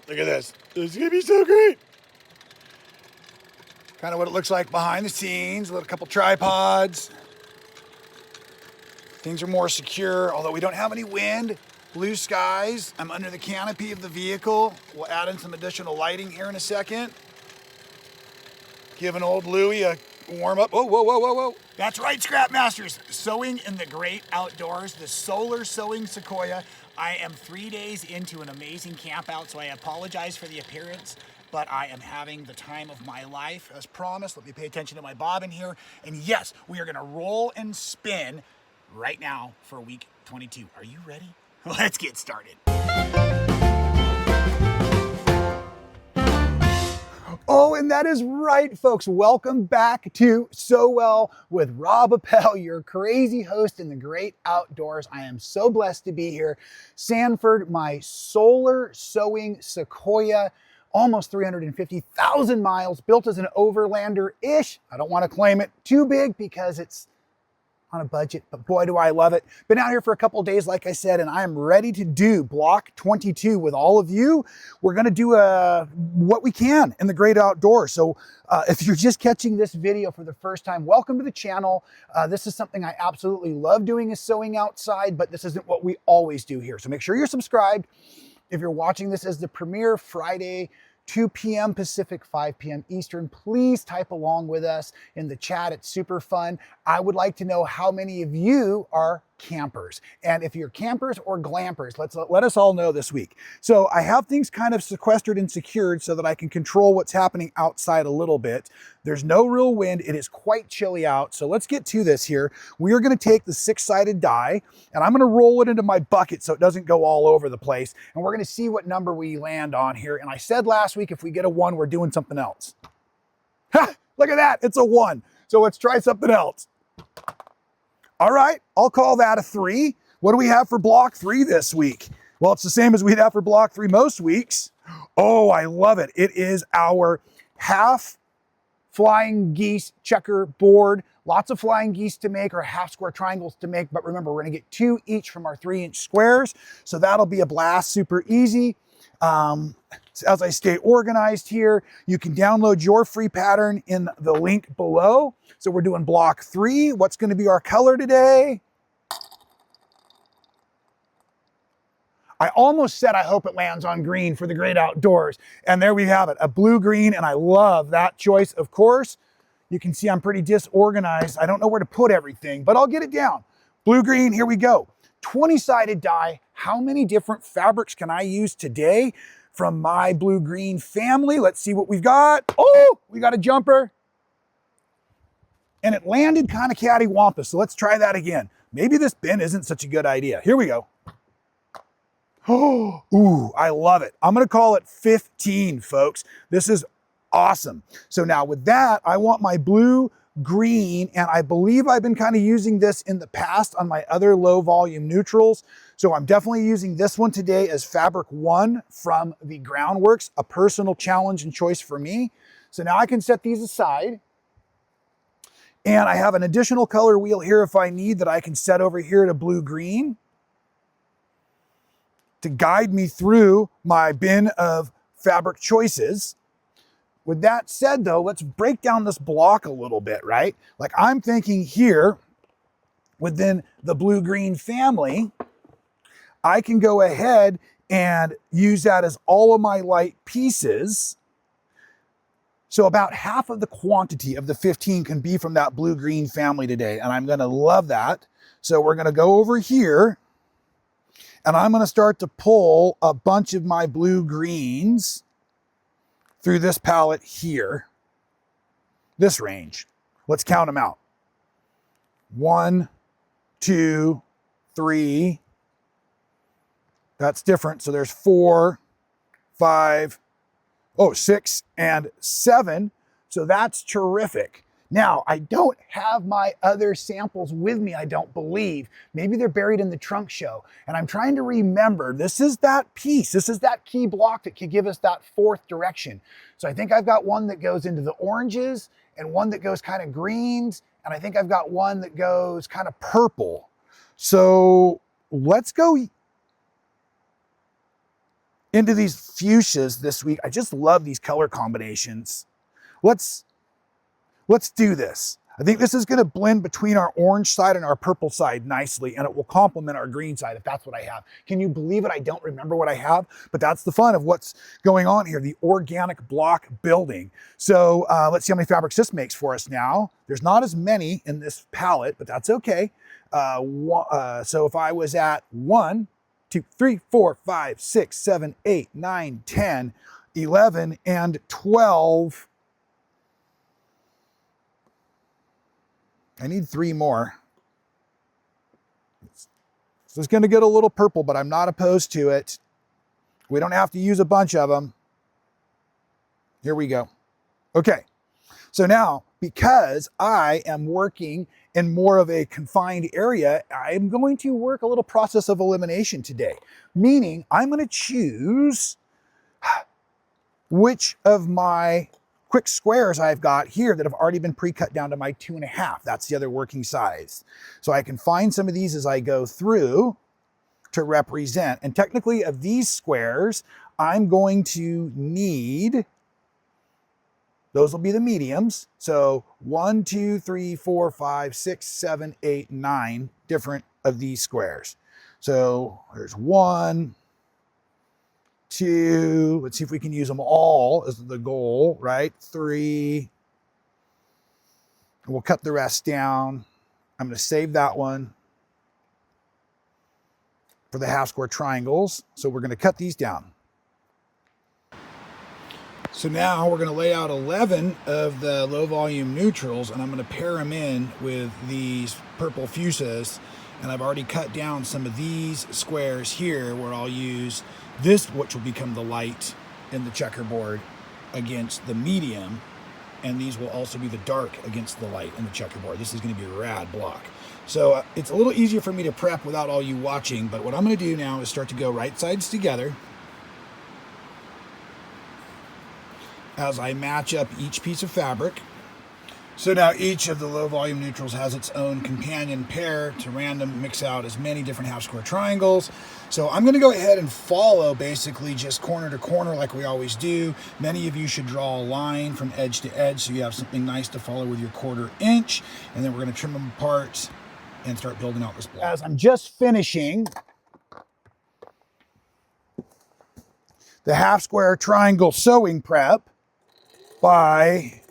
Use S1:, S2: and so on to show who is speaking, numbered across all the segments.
S1: Look at this. This is gonna be so great. Kind of what it looks like behind the scenes. A couple tripods. Things are more secure, although we don't have any wind. Blue skies. I'm under the canopy of the vehicle. We'll add in some additional lighting here in a second. Give an old Louie a warm up. Oh, whoa, whoa, whoa, whoa. That's right, Scrap Masters. Sewing in the great outdoors, the solar sewing Sequoia. I am 3 days into an amazing camp out, so I apologize for the appearance, but I am having the time of my life. As promised, let me pay attention to my bobbin here. And yes, we are gonna roll and spin right now for week 22. Are you ready? Let's get started. Oh, and that is right, folks. Welcome back to Sew Well with Rob Appell, your crazy host in the great outdoors. I am so blessed to be here. Sanford, my solar sewing Sequoia, almost 350,000 miles, built as an overlander-ish. I don't want to claim it too big because it's on a budget, but boy, do I love it. Been out here for a couple of days, like I said, and I am ready to do block 22 with all of you. We're gonna do what we can in the great outdoors. So if you're just catching this video for the first time, welcome to the channel. This is something I absolutely love doing, is sewing outside, but this isn't what we always do here. So make sure you're subscribed. If you're watching this as the premiere Friday, 2 p.m. Pacific, 5 p.m. Eastern, please type along with us in the chat. It's super fun. I would like to know how many of you are campers. And if you're campers or glampers, let us all know this week. So I have things kind of sequestered and secured so that I can control what's happening outside a little bit. There's no real wind. It is quite chilly out. So let's get to this here. We are going to take the 6-sided die and I'm going to roll it into my bucket so it doesn't go all over the place. And we're going to see what number we land on here. And I said last week, if we get a 1, we're doing something else. Ha! Look at that. It's a 1. So let's try something else. All right, I'll call that a 3. What do we have for block 3 this week? Well, it's the same as we'd have for block 3 most weeks. Oh, I love it. It is our half flying geese checker board. Lots of flying geese to make, or half square triangles to make. But remember, we're gonna get 2 each from our 3-inch squares. So that'll be a blast, super easy. As I stay organized here, you can download your free pattern in the link below. So we're doing block 3. What's going to be our color today? I almost said I hope it lands on green for the great outdoors. And there we have it, a blue-green, and I love that choice, of course. You can see I'm pretty disorganized. I don't know where to put everything, but I'll get it down. Blue-green, here we go. 20-sided die. How many different fabrics can I use today from my blue-green family? Let's see what we've got. Oh, we got a jumper. And it landed kind of cattywampus, so let's try that again. Maybe this bin isn't such a good idea. Here we go. Oh, ooh, I love it. I'm gonna call it 15, folks. This is awesome. So now with that, I want my blue green, and I believe I've been kind of using this in the past on my other low volume neutrals. So I'm definitely using this one today as fabric 1 from the Groundworks, a personal challenge and choice for me. So now I can set these aside. And I have an additional color wheel here if I need that I can set over here to blue-green to guide me through my bin of fabric choices. With that said though, let's break down this block a little bit, right? Like I'm thinking here within the blue-green family, I can go ahead and use that as all of my light pieces. So about half of the quantity of the 15 can be from that blue-green family today, and I'm gonna love that. So we're gonna go over here, and I'm gonna start to pull a bunch of my blue-greens through this palette here, this range. Let's count them out. 1, 2, 3. That's different, so there's 4, 5, 6 and 7. So that's terrific. Now, I don't have my other samples with me, I don't believe. Maybe they're buried in the trunk show. And I'm trying to remember, this is that piece, this is that key block that could give us that 4th direction. So I think I've got one that goes into the oranges and one that goes kind of greens. And I think I've got one that goes kind of purple. So let's go. into these fuchsias this week. I just love these color combinations. Let's do this. I think this is going to blend between our orange side and our purple side nicely, and it will complement our green side if that's what I have. Can you believe it? I don't remember what I have, but that's the fun of what's going on here, the organic block building. So let's see how many fabrics this makes for us now. There's not as many in this palette, but that's okay. So if I was at 1, 2, 3, 4, 5, 6, 7, 8, 9, 10, 11, and 12. I need 3 more. So it's going to get a little purple, but I'm not opposed to it. We don't have to use a bunch of them. Here we go. Okay. So now, because I am working in more of a confined area, I'm going to work a little process of elimination today. Meaning, I'm going to choose which of my quick squares I've got here that have already been pre-cut down to my 2.5. That's the other working size. So I can find some of these as I go through to represent. And technically of these squares, I'm going to need, those will be the mediums. So 1, 2, 3, 4, 5, 6, 7, 8, 9 different of these squares. So there's 1, 2, let's see if we can use them all as the goal, right? 3, and we'll cut the rest down. I'm going to save that one for the half square triangles. So we're going to cut these down. So now we're going to lay out 11 of the low volume neutrals, and I'm going to pair them in with these purple fuchsias. And I've already cut down some of these squares here where I'll use this, which will become the light in the checkerboard against the medium. And these will also be the dark against the light in the checkerboard. This is going to be a rad block. So it's a little easier for me to prep without all you watching. But what I'm going to do now is start to go right sides together as I match up each piece of fabric. So now each of the low volume neutrals has its own companion pair to random mix out as many different half square triangles. So I'm going to go ahead and follow basically just corner to corner like we always do. Many of you should draw a line from edge to edge so you have something nice to follow with your 1/4 inch. And then we're going to trim them apart and start building out this block. As I'm just finishing the half square triangle sewing prep by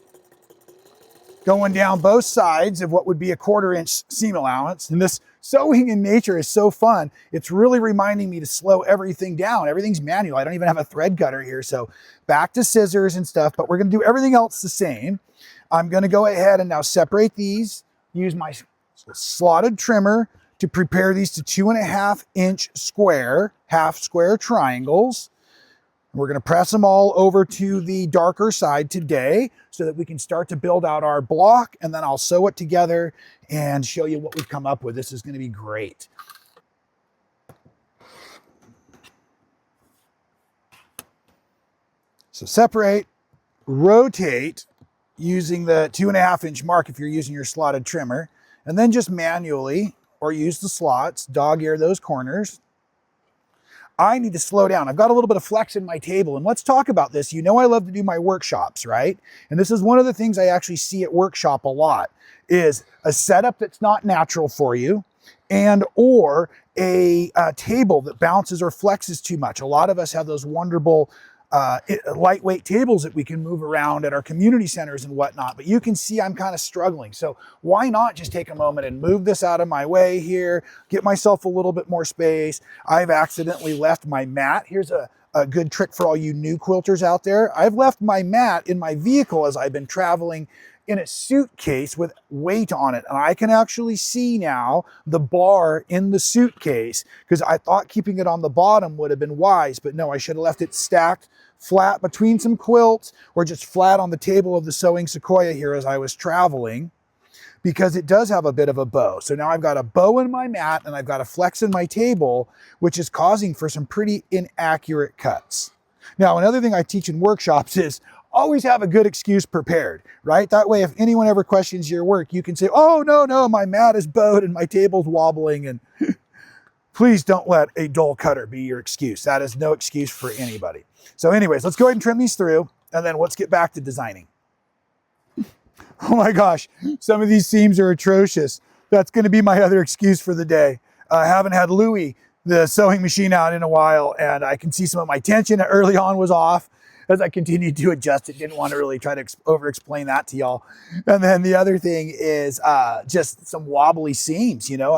S1: going down both sides of what would be a 1/4 inch seam allowance. And this sewing in nature is so fun. It's really reminding me to slow everything down. Everything's manual. I don't even have a thread cutter here. So back to scissors and stuff, but we're going to do everything else the same. I'm going to go ahead and now separate these, use my slotted trimmer to prepare these to 2.5 inch square, half square triangles. We're going to press them all over to the darker side today so that we can start to build out our block, and then I'll sew it together and show you what we've come up with. This is going to be great. So separate, rotate using the 2.5 inch mark if you're using your slotted trimmer, and then just manually, or use the slots, dog ear those corners. I need to slow down. I've got a little bit of flex in my table, and let's talk about this. You know I love to do my workshops, right? And this is one of the things I actually see at workshop a lot, is a setup that's not natural for you, and or a table that bounces or flexes too much. A lot of us have those wonderful lightweight tables that we can move around at our community centers and whatnot, but you can see I'm kind of struggling. So why not just take a moment and move this out of my way here, get myself a little bit more space. I've accidentally left my mat. Here's a good trick for all you new quilters out there. I've left my mat in my vehicle as I've been traveling in a suitcase with weight on it. And I can actually see now the bar in the suitcase, because I thought keeping it on the bottom would have been wise, but no, I should have left it stacked flat between some quilts or just flat on the table of the sewing sequoia here as I was traveling, because it does have a bit of a bow. So now I've got a bow in my mat and I've got a flex in my table, which is causing for some pretty inaccurate cuts. Now, another thing I teach in workshops is always have a good excuse prepared, right? That way, if anyone ever questions your work, you can say, oh, no, my mat is bowed and my table's wobbling. And Please don't let a dull cutter be your excuse. That is no excuse for anybody. So anyways, let's go ahead and trim these through, and then let's get back to designing. Oh my gosh, some of these seams are atrocious. That's gonna be my other excuse for the day. I haven't had Louie, the sewing machine, out in a while, and I can see some of my tension early on was off. As I continued to adjust it, didn't want to really try to over-explain that to y'all. And then the other thing is just some wobbly seams. You know,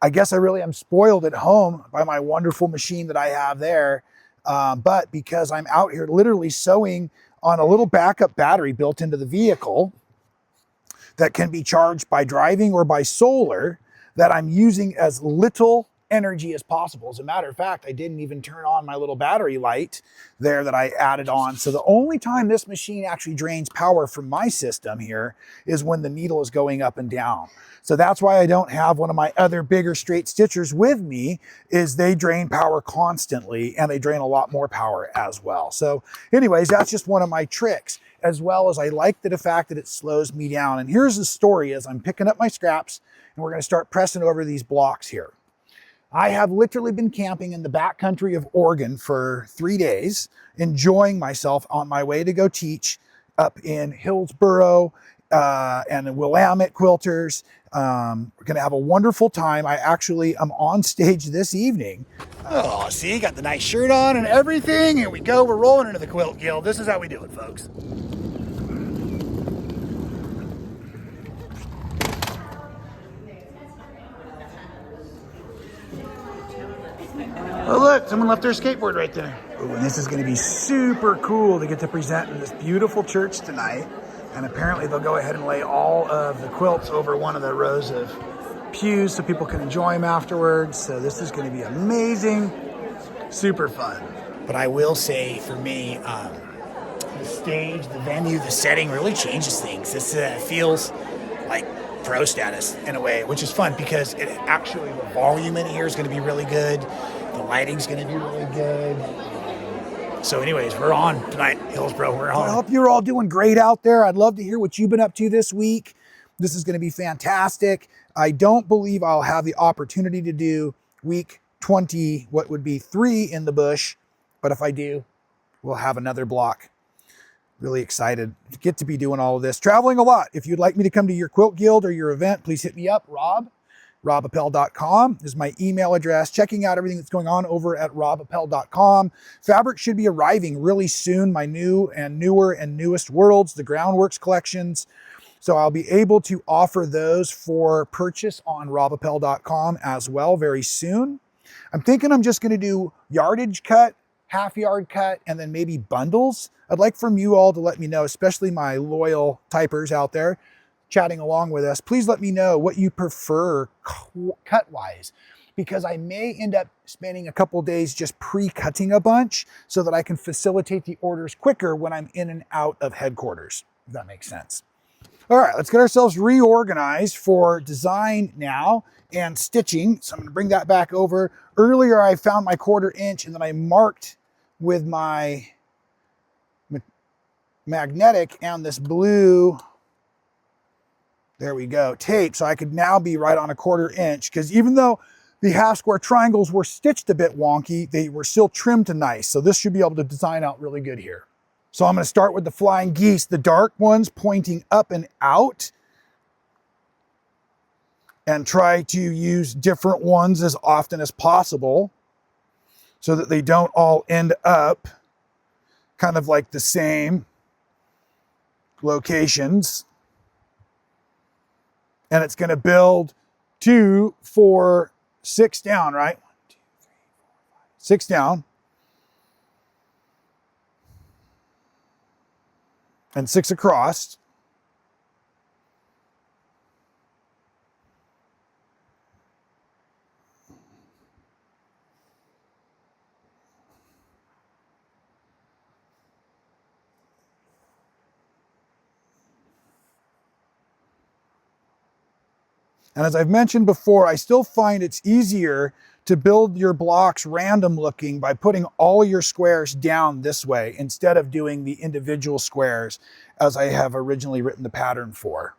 S1: I guess I really am spoiled at home by my wonderful machine that I have there. But because I'm out here literally sewing on a little backup battery built into the vehicle that can be charged by driving or by solar, that I'm using as little energy as possible. As a matter of fact, I didn't even turn on my little battery light there that I added on. So the only time this machine actually drains power from my system here is when the needle is going up and down. So that's why I don't have one of my other bigger straight stitchers with me, is they drain power constantly, and they drain a lot more power as well. So anyways, that's just one of my tricks, as well as I like the fact that it slows me down. And here's the story as I'm picking up my scraps, and we're going to start pressing over these blocks here. I have literally been camping in the backcountry of Oregon for 3 days, enjoying myself on my way to go teach up in Hillsboro and in Willamette Quilters. We're going to have a wonderful time. I actually am on stage this evening. Oh, see, got the nice shirt on and everything. Here we go. We're rolling into the Quilt Guild. This is how we do it, folks. Oh look, someone left their skateboard right there. Ooh, and this is going to be super cool to get to present in this beautiful church tonight. And apparently they'll go ahead and lay all of the quilts over one of the rows of pews so people can enjoy them afterwards. So this is going to be amazing, super fun. But I will say, for me, the stage, the venue, the setting really changes things. This feels like pro status in a way, which is fun because it actually, the volume in here is going to be really good. The lighting's going to be really good. So anyways, we're on tonight, Hillsboro. We're on. I hope you're all doing great out there. I'd love to hear what you've been up to this week. This is going to be fantastic. I don't believe I'll have the opportunity to do week 20, what would be 3 in the bush. But if I do, we'll have another block. Really excited to get to be doing all of this. Traveling a lot. If you'd like me to come to your quilt guild or your event, please hit me up. robappell.com is my email address. Checking out everything that's going on over at robappell.com. Fabric should be arriving really soon. My new and newer and newest worlds, the Groundworks collections. So I'll be able to offer those for purchase on robappell.com as well very soon. I'm thinking I'm just going to do yardage cut, half yard cut, and then maybe bundles. I'd like from you all to let me know, especially my loyal typers out there chatting along with us. Please let me know what you prefer cut-wise, because I may end up spending a couple days just pre-cutting a bunch so that I can facilitate the orders quicker when I'm in and out of headquarters, if that makes sense. All right, let's get ourselves reorganized for design now and stitching. So I'm going to bring that back over. Earlier, I found my 1/4 inch and then I marked with my magnetic and this blue, there we go, tape. So I could now be right on a 1/4 inch, because even though the half square triangles were stitched a bit wonky, they were still trimmed to nice. So this should be able to design out really good here. So I'm going to start with the flying geese, the dark ones pointing up and out, and try to use different ones as often as possible so that they don't all end up kind of like the same locations. And it's going to build 2, 4, 6 down, right? 1, 2, 3, 4, 5, 6 down. And 6 across. And as I've mentioned before, I still find it's easier to build your blocks random looking by putting all of your squares down this way instead of doing the individual squares as I have originally written the pattern for.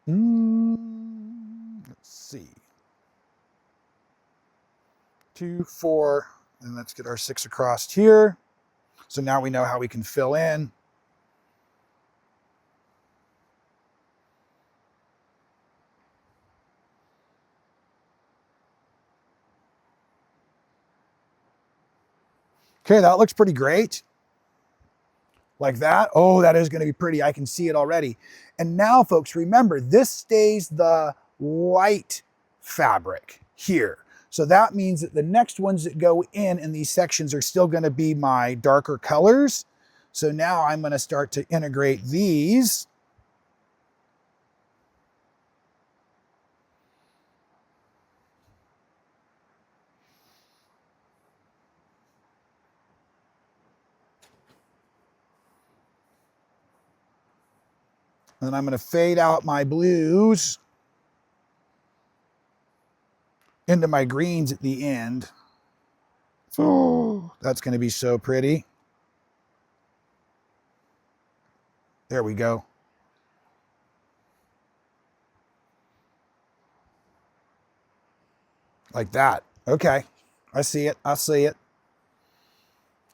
S1: Let's see. 2, 4, and let's get our 6 across here. So now we know how we can fill in. Okay, that looks pretty great. Like that. Oh, that is going to be pretty. I can see it already. And now, folks, remember, this stays the white fabric here. So that means that the next ones that go in these sections are still going to be my darker colors. So now I'm going to start to integrate these. And I'm going to fade out my blues into my greens at the end. Oh, that's going to be so pretty. There we go. Like that. Okay. I see it. I see it.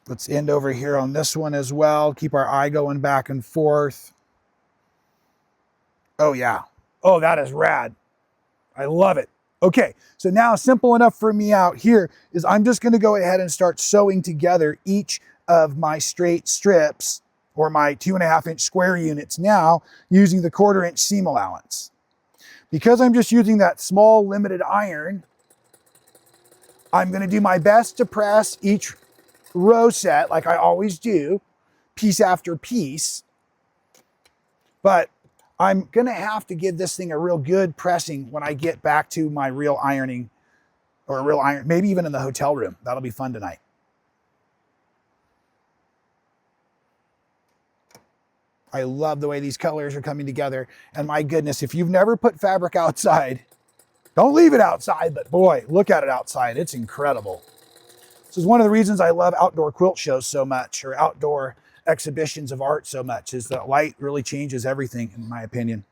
S1: Let's end over here on this one as well. Keep our eye going back and forth. Oh, yeah. Oh, that is rad. I love it. Okay, so now simple enough for me out here is I'm just going to go ahead and start sewing together each of my straight strips or my 2.5-inch square units now using the 1/4-inch seam allowance. Because I'm just using that small limited iron, I'm going to do my best to press each row set like I always do, piece after piece. But I'm going to have to give this thing a real good pressing when I get back to my real ironing, or a real iron, maybe even in the hotel room. That'll be fun tonight. I love the way these colors are coming together. And my goodness, if you've never put fabric outside, don't leave it outside, but boy, look at it outside. It's incredible. This is one of the reasons I love outdoor quilt shows so much, or outdoor exhibitions of art so much, is that light really changes everything, in my opinion.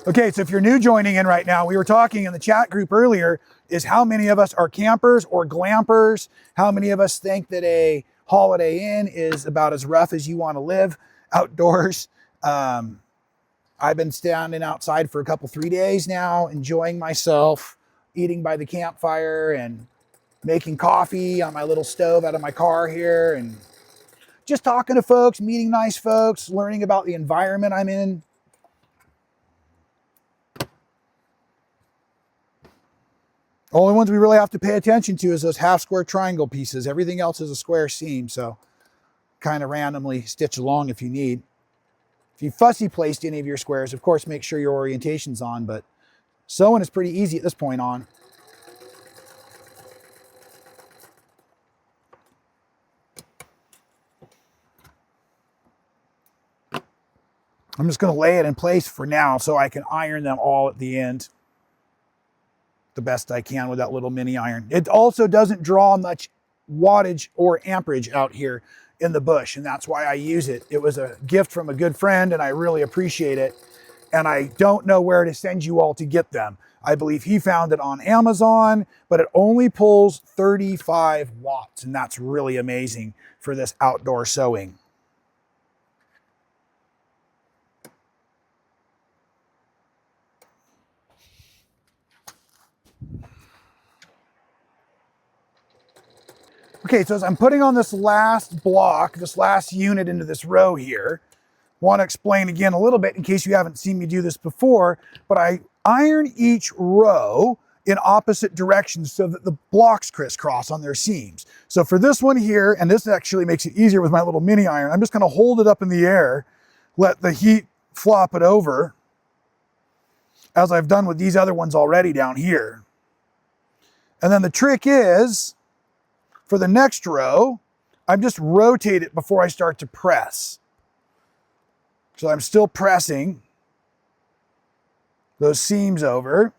S1: Okay, so if you're new joining in right now, we were talking in the chat group earlier, is how many of us are campers or glampers? How many of us think that a Holiday Inn is about as rough as you want to live outdoors? I've been standing outside for a couple, 3 days now, enjoying myself, eating by the campfire and making coffee on my little stove out of my car here, and just talking to folks, meeting nice folks, learning about the environment I'm in. Only ones we really have to pay attention to is those half square triangle pieces. Everything else is a square seam, so kind of randomly stitch along if you need. If you fussy placed any of your squares, of course, make sure your orientation's on, but sewing is pretty easy at this point on. I'm just going to lay it in place for now so I can iron them all at the end the best I can with that little mini iron. It also doesn't draw much wattage or amperage out here in the bush, and that's why I use it. It was a gift from a good friend, and I really appreciate it. And I don't know where to send you all to get them. I believe he found it on Amazon, but it only pulls 35 watts, and that's really amazing for this outdoor sewing. Okay, so as I'm putting on this last block, this last unit into this row here, I want to explain again a little bit in case you haven't seen me do this before, but I iron each row in opposite directions so that the blocks crisscross on their seams. So for this one here, and this actually makes it easier with my little mini iron, I'm just going to hold it up in the air, let the heat flop it over, as I've done with these other ones already down here. And then the trick is, for the next row, I'm just rotate it before I start to press. So I'm still pressing those seams over,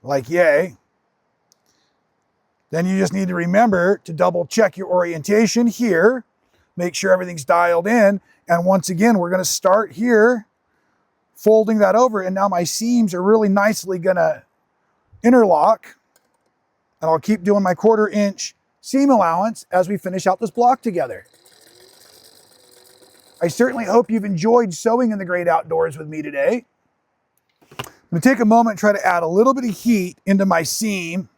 S1: like yay. Then you just need to remember to double check your orientation here. Make sure everything's dialed in. And once again, we're going to start here, folding that over. And now my seams are really nicely going to interlock. And I'll keep doing my 1/4 inch seam allowance as we finish out this block together. I certainly hope you've enjoyed sewing in the great outdoors with me today. I'm going to take a moment and try to add a little bit of heat into my seam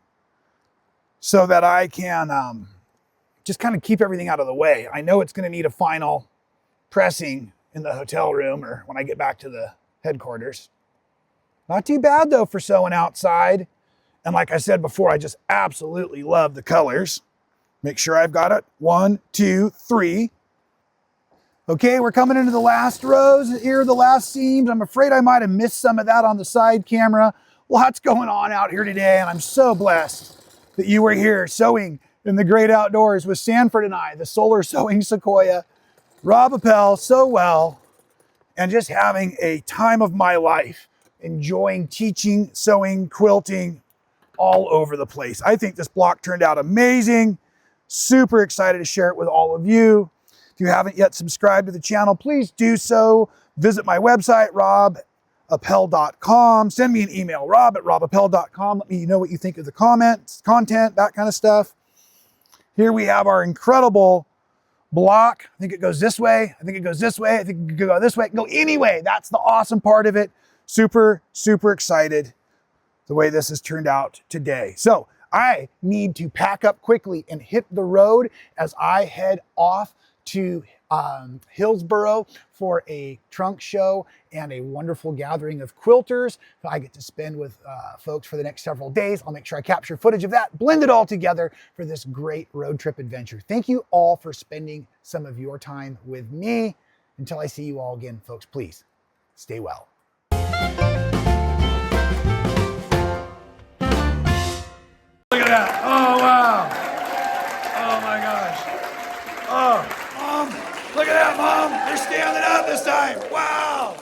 S1: so that I can just kind of keep everything out of the way. I know it's going to need a final pressing in the hotel room or when I get back to the headquarters. Not too bad though for sewing outside. And like I said before, I just absolutely love the colors. Make sure I've got it. 1, 2, 3. Okay, we're coming into the last rows here, the last seams. I'm afraid I might have missed some of that on the side camera. Lots going on out here today, and I'm so blessed that you were here sewing in the great outdoors with Sanford and I, the Solar Sewing Sequoia, Rob Appell, so well, and just having a time of my life, enjoying teaching, sewing, quilting, all over the place. I think this block turned out amazing. Super excited to share it with all of you. If you haven't yet subscribed to the channel, please do so. Visit my website, robappell.com. Send me an email, rob@robappell.com. Let me know what you think of the comments, content, that kind of stuff. Here we have our incredible block. I think it goes this way. I think it goes this way. I think it could go this way. It can go any way. That's the awesome part of it. Super, super excited the way this has turned out today. So I need to pack up quickly and hit the road as I head off to Hillsboro for a trunk show and a wonderful gathering of quilters that I get to spend with folks for the next several days. I'll make sure I capture footage of that, blend it all together for this great road trip adventure. Thank you all for spending some of your time with me. Until I see you all again, folks, please stay well. Look at that. Oh, wow. Oh, my gosh. Oh, Mom. Look at that, Mom. They're standing up this time. Wow.